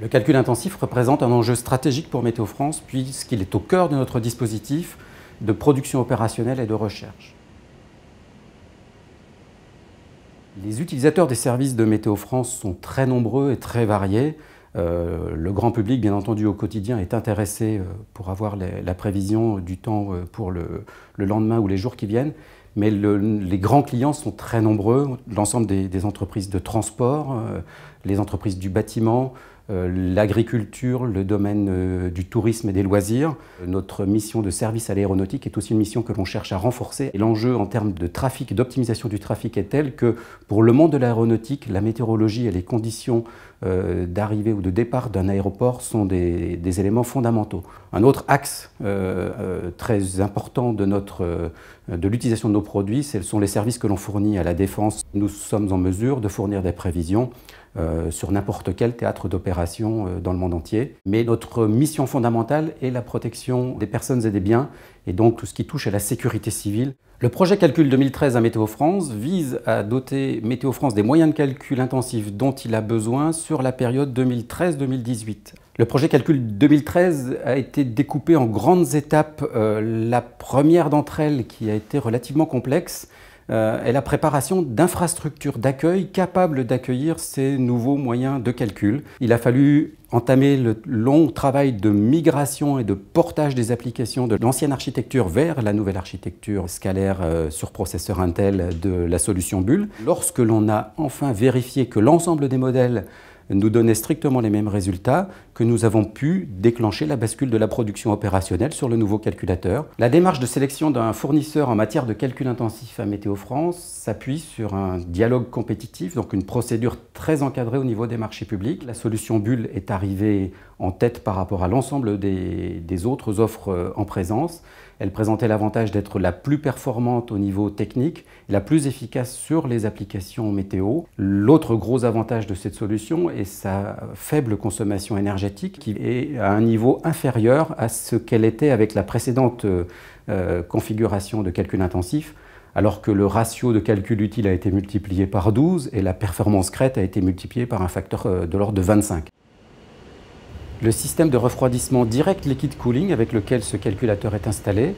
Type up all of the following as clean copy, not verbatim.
Le calcul intensif représente un enjeu stratégique pour Météo France puisqu'il est au cœur de notre dispositif de production opérationnelle et de recherche. Les utilisateurs des services de Météo France sont très nombreux et très variés. Le grand public, bien entendu, au quotidien est intéressé pour avoir la prévision du temps pour le lendemain ou les jours qui viennent. Mais les grands clients sont très nombreux, l'ensemble des entreprises de transport, les entreprises du bâtiment, l'agriculture, le domaine du tourisme et des loisirs. Notre mission de service à l'aéronautique est aussi une mission que l'on cherche à renforcer. Et l'enjeu en termes de trafic et d'optimisation du trafic est tel que pour le monde de l'aéronautique, la météorologie et les conditions d'arrivée ou de départ d'un aéroport sont des éléments fondamentaux. Un autre axe très important de l'utilisation de nos produits, ce sont les services que l'on fournit à la défense. Nous sommes en mesure de fournir des prévisions sur n'importe quel théâtre d'opération dans le monde entier. Mais notre mission fondamentale est la protection des personnes et des biens, et donc tout ce qui touche à la sécurité civile. Le projet Calcul 2013 à Météo France vise à doter Météo France des moyens de calcul intensifs dont il a besoin sur la période 2013-2018. Le projet Calcul 2013 a été découpé en grandes étapes. La première d'entre elles, qui a été relativement complexe, est la préparation d'infrastructures d'accueil capables d'accueillir ces nouveaux moyens de calcul. Il a fallu entamer le long travail de migration et de portage des applications de l'ancienne architecture vers la nouvelle architecture scalaire sur processeur Intel de la solution Bull. Lorsque l'on a enfin vérifié que l'ensemble des modèles nous donnait strictement les mêmes résultats, que nous avons pu déclencher la bascule de la production opérationnelle sur le nouveau calculateur. La démarche de sélection d'un fournisseur en matière de calcul intensif à Météo France s'appuie sur un dialogue compétitif, donc une procédure très encadrée au niveau des marchés publics. La solution Bull est arrivée en tête par rapport à l'ensemble des autres offres en présence. Elle présentait l'avantage d'être la plus performante au niveau technique, la plus efficace sur les applications météo. L'autre gros avantage de cette solution est sa faible consommation énergétique qui est à un niveau inférieur à ce qu'elle était avec la précédente configuration de calcul intensif, alors que le ratio de calcul utile a été multiplié par 12 et la performance crête a été multipliée par un facteur de l'ordre de 25. Le système de refroidissement direct liquid cooling avec lequel ce calculateur est installé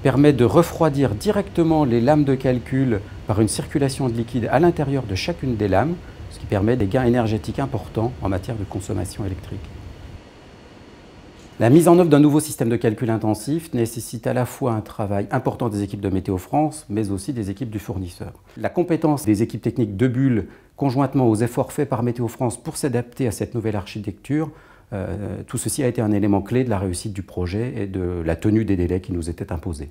permet de refroidir directement les lames de calcul par une circulation de liquide à l'intérieur de chacune des lames, ce qui permet des gains énergétiques importants en matière de consommation électrique. La mise en œuvre d'un nouveau système de calcul intensif nécessite à la fois un travail important des équipes de Météo France, mais aussi des équipes du fournisseur. La compétence des équipes techniques de Bull, conjointement aux efforts faits par Météo France pour s'adapter à cette nouvelle architecture, tout ceci a été un élément clé de la réussite du projet et de la tenue des délais qui nous étaient imposés.